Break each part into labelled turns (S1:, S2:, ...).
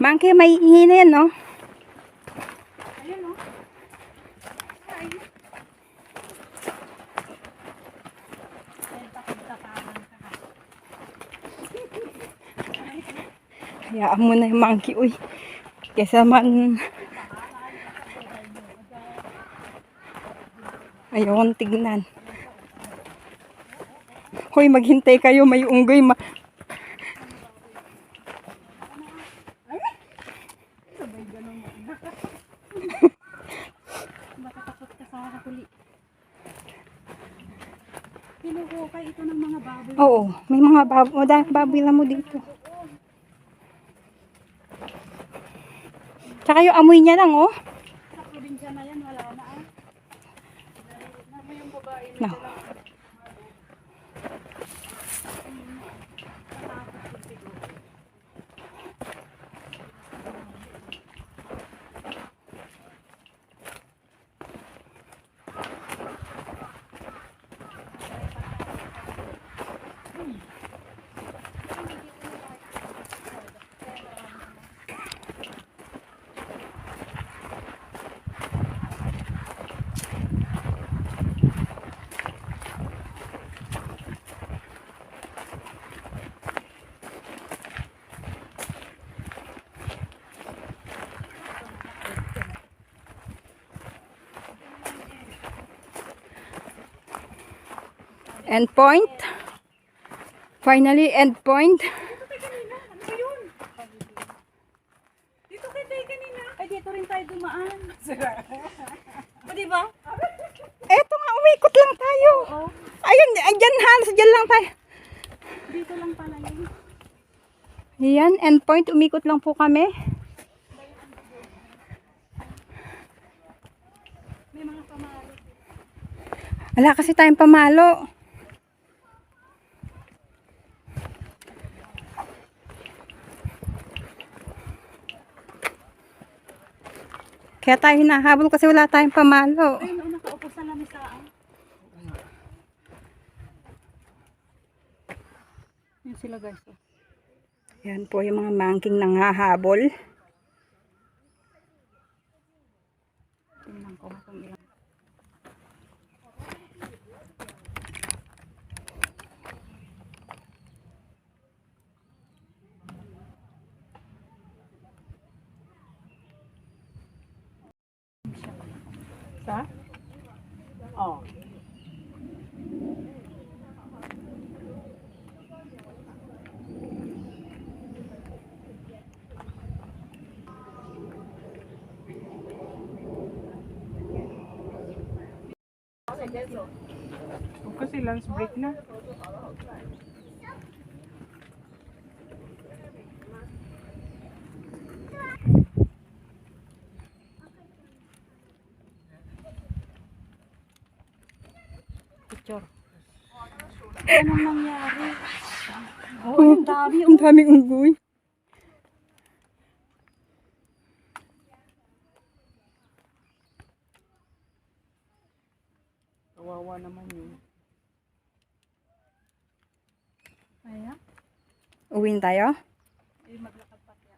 S1: Monkey, may ingay na yan, no?
S2: Ayun, no? Ay.
S1: Hayaan mo na yung monkey, uy. Kesa man... Ayokong tignan. Hoy, maghintay kayo. May unggoy.
S2: Sabay ganun mo. Matatakot ka sa huli. Pinuhukay ito ng mga baboy.
S1: Oo, may mga baboy. O, dahil baboy lang mo dito. Tsaka yung amoy niya lang, oh.
S2: Sa probinsya na yan, wala na ah. Namoy yung babae na
S1: No. End point. Finally, end point.
S2: Dito kayo tayo kanina. Ay, dito rin tayo dumaan. O, diba?
S1: Eto nga, umikot lang tayo.
S2: Oo.
S1: Ayun, dyan, halos dyan lang tayo.
S2: Dito lang pala yun.
S1: Ayan, end point. Umikot lang po kami.
S2: May mga pamalo.
S1: Wala kasi tayong pamalo. Kaya tayo hinahabol kasi wala tayong pamalo.
S2: Ayun, nakaupo sa lamisaan. Yun sila guys. Oh.
S1: Yan po yung mga monkey nanghahabol.
S2: Tingnan ko kung ilan. Sa? Oh.
S3: Kasi lunch break na.
S2: Picture. Anong nangyari? Oh, ang dami.
S1: Ang daming unggoy.
S3: Kawawa naman yun.
S2: Ayan.
S1: Uwin tayo?
S2: Ay, maglakad pa kaya.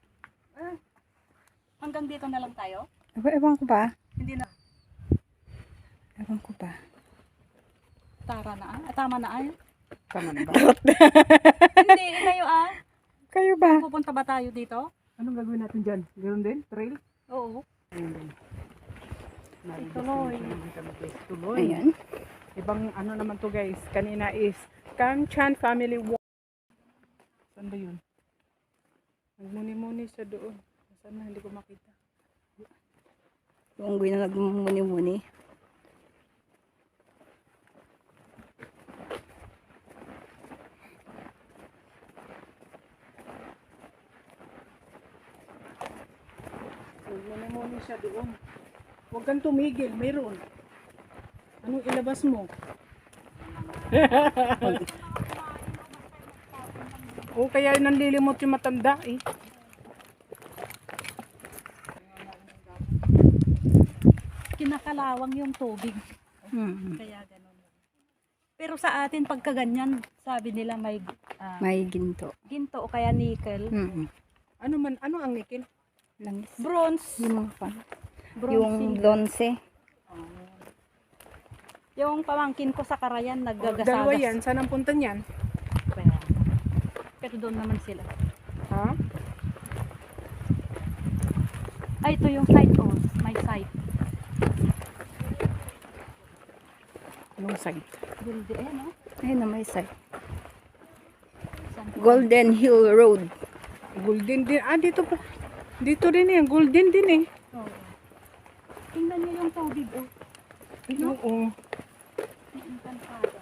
S2: Hanggang dito na lang tayo?
S1: Ewan ko ba?
S2: Hindi na.
S1: Ewan ko ba?
S2: Tara na ah. Tama na ay.
S3: Tama na ba?
S2: Hindi, kayo ah.
S1: Kayo ba?
S2: Pupunta ba tayo dito?
S3: Anong gagawin natin dyan? Ganoon din? Trail?
S2: Oo.
S3: Ayun din.
S2: Tuloy.
S3: Tuloy.
S1: Ayan.
S3: Ibang ano naman to guys. Kanina is Kangchan Family Walk. Saan ba yun? Nagmuni-muni siya doon. Saan na? Hindi ko makita.
S1: Yung unggoy na nagmumuni-muni.
S3: Nagmuni-muni siya doon. Huwag kang tumigil. Mayroon. Anong ilabas mo? O kaya nanlilimot yung matanda eh.
S2: Kinakalawang yung tubig. Kaya ganun. Pero sa atin pagka ganyan, sabi nila may
S1: May ginto.
S2: ginto o kaya nickel.
S3: Ano ang nikil?
S1: Langis.
S2: Bronze.
S1: Yung mga pan.
S2: Bronze.
S1: Yung bronze.
S2: Yung pamangkin ko sa Karayan, naggagasagas.
S3: Dalawa yan. Saan ang punta niyan?
S2: Pero doon naman sila.
S3: Ha?
S2: Ay, ito yung site, oh. May site.
S3: Anong site?
S2: Guldi, ayan, oh.
S1: Ayun na may site.
S2: Saan?
S1: Golden Hill Road.
S3: Golden din. Dito po. Dito din eh. Golden din eh.
S2: Oh. Tingnan niyo yung tubig, oh.
S3: Oo.
S2: May engkantada.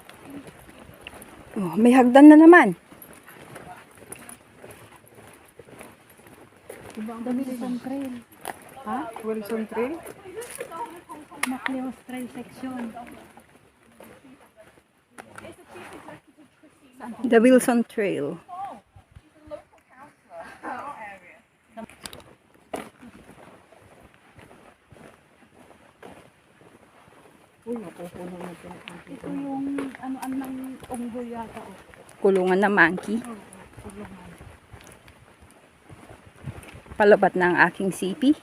S1: Oh, may hagdan na naman.
S2: The Wilson Trail.
S3: Ha? Wilson Trail?
S2: Macleos Trail section.
S1: The Wilson Trail.
S3: Uy, napupuno na ito.
S2: Ito yung ano ng unggoy yata, oh.
S1: Kulungan na monkey.
S2: Oh, kulungan.
S1: Palabat ng aking sipi.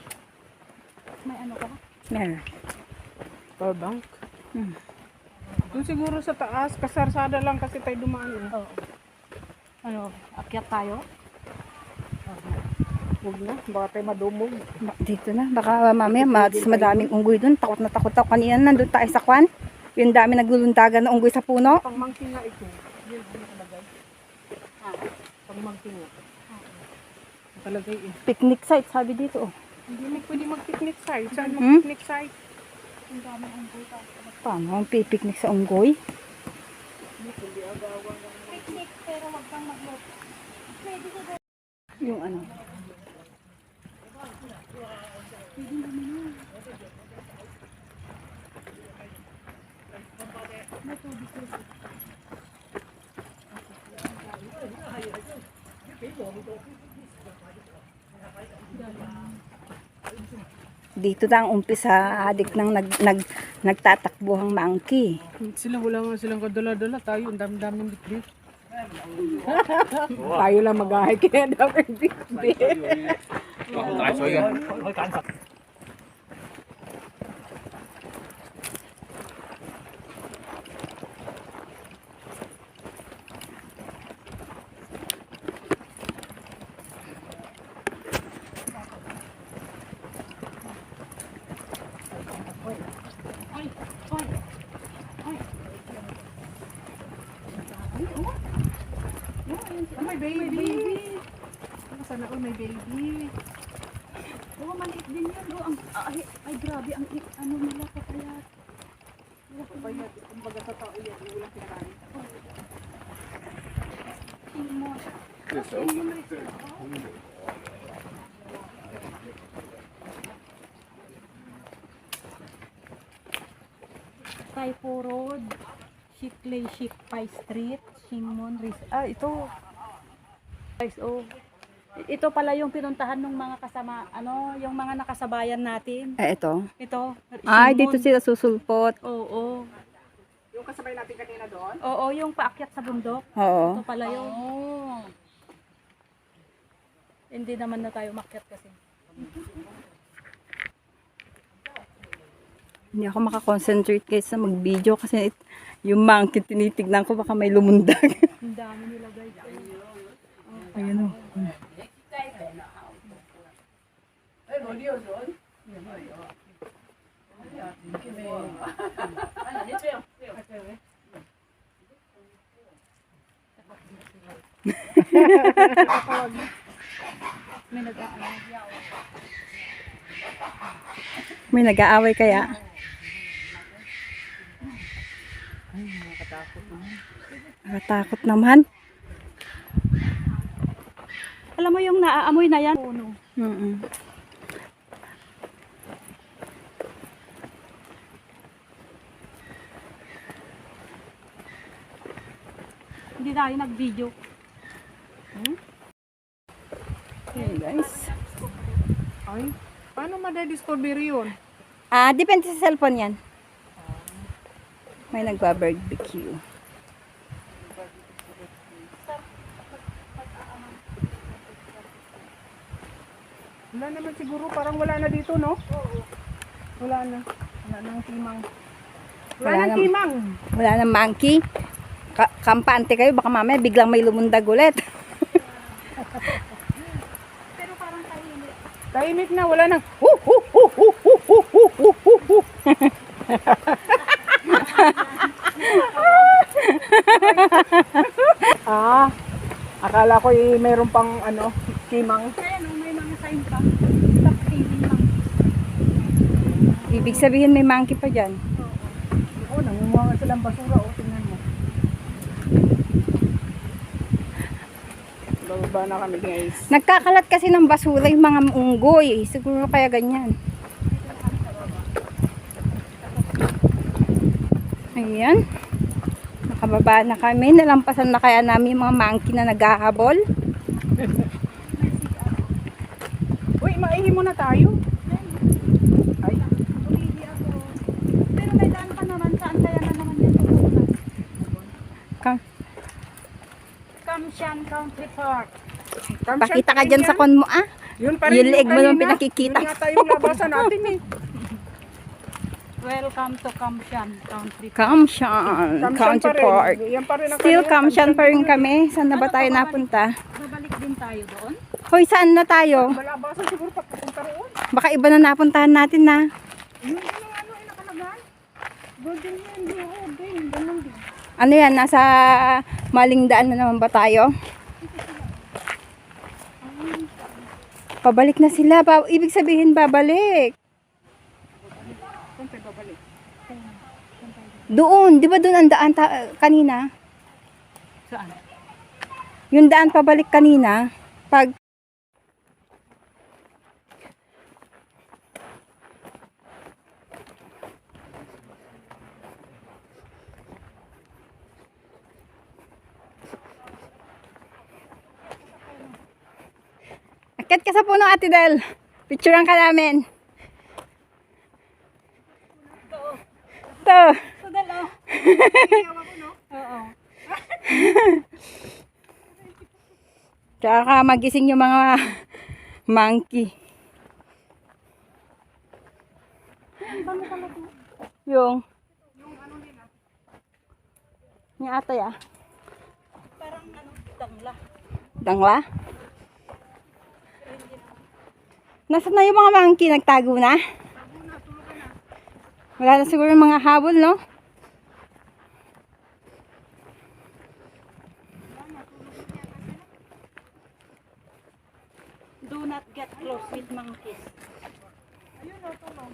S2: May ano ka?
S1: Meron.
S3: Power bank.
S1: Hmm.
S3: Doon siguro sa taas. Kasarsada lang kasi tayo dumaan eh.
S2: Oo. Ano, akyat tayo?
S3: Huwag na. Baka tayo madumog.
S1: Dito na. Baka mamaya mas madaming unggoy dun. Takot na takot ako. Kanina nandun tayo sa kwan. Yung dami naglulundagan na unggoy sa puno.
S3: Pangmangki nga ito. Yan ang nakalagay. Pangmangki nga. Nakalagay eh.
S1: Picnic site sabi dito. Oh.
S3: Hindi mo pwede mag-picnic site. Saan
S1: Hmm?
S3: mag-picnic site?
S2: Ang dami unggoy pa.
S1: Paano ang pipiknik sa unggoy?
S2: Picnic, pero wag kang mag-lot. Pwede ko
S1: Yung ano. Dito na ang umpisa adik ng nagtatakbuhang monkey.
S3: Sila wala nga silang kadala-dala. Tayo, ang dami-daming bitbit. Tayo lang mag-ahay kaya daming bitbit. May baby. Sana all may baby.
S2: oh, maliit din yan. Oh, ay, grabe, ang ano nila kapayat.
S3: Kapayat, kumbaga sa tao yan, walang kinakain.
S2: Taipo Road, Shikley Shikpay Street, Shingmon, ito. Guys, oh. Ito pala yung pinuntahan ng mga kasama, yung mga nakasabayan natin.
S1: Ito.
S2: Ito.
S1: Ay,
S2: Shingmon.
S1: dito sila susulpot.
S2: Oo.
S3: Yung kasabay natin kanina doon?
S2: Oo, yung paakyat sa bundok.
S1: Oo.
S2: Ito pala yun. Hindi naman na tayo makyat kasi.
S1: Hindi ako makakonsentrate guys sa mag-video kasi yung monkey tinitignan ko baka may lumundag.
S2: Ang dami nila guys.
S1: Ayun o.
S2: May nag-aaway.
S1: May nag-aaway kaya. Nakatakot naman.
S2: Alam mo yung naaamoy na yan? Puno.
S1: Mm-mm.
S2: Hindi tayo nag-video.
S1: Okay guys.
S3: Ay, paano madadiscover yun?
S1: Depende sa cellphone yan. May nagba-barbecue.
S3: Wala naman siguro, parang wala na dito, no? Wala na. Wala nang timang. Wala
S1: Wala
S3: nang
S1: nam-
S3: timang.
S1: Wala nang monkey. Kampante kayo, baka mamaya biglang may lumundag ulit.
S2: Pero parang tahimik.
S3: Tahimik na, wala nang. Ah, akala ko mayroon pang ano, timang.
S2: Kaya no, may mga sign pa. Stop feeding lang.
S1: Ibig sabihin may monkey pa dyan.
S3: Oo, nangunguha silang basura, oh, tingnan mo. Bababa na kami, guys.
S1: Nagkakalat kasi ng basura yung mga unggoy. Siguro kaya ganyan. Ayan. Nakababa na kami. Nalampasan na kaya namin yung mga monkey na naghahabol.
S3: Uy, maihi muna tayo. Ay,
S2: Tumili ako. Pero may daan pa naman. Saan kaya na naman yung tulunan? Kamshan Country Park.
S1: Pakita ka dyan sa kon mo ah.
S3: Yun pa
S1: Yung leeg mo naman
S3: kanina.
S1: pinakikita.
S3: Yun yata yung labasan natin eh.
S2: Welcome to Kamshan Country Park.
S1: Kamshan Country Park.
S3: Yan pa rin ang
S1: Still
S3: kanina,
S1: Kamshan pa rin
S3: din.
S1: kami. Saan na ba tayo napunta?
S2: Babalik din tayo doon.
S1: Hoy, saan na tayo?
S3: Malabasan siguro papunta roon.
S1: Baka iba na napuntahan natin na.
S3: Yun yung ano ay nakalagay. Golden yan, yun, din, ganun din.
S1: Ano yan? Nasa maling daan na naman ba tayo? Pabalik na sila. Ibig sabihin babalik.
S3: Saan tayo babalik?
S1: Doon. Di ba doon ang daan kanina?
S2: Saan?
S1: Yung daan pabalik kanina. Pag Akyat ka sa puno, Ate Del. Picturean ka namin. Ito.
S2: So, dalaw. Oo.
S1: Tsaka magising yung mga monkey. Yung yung atay ah.
S2: Parang ano, tangla.
S1: Dangla? Nasaan na yung mga monkey? Nagtago na? Wala na siguro yung mga habol, no?
S2: Do not get close with monkeys.
S3: Ayun, tulong.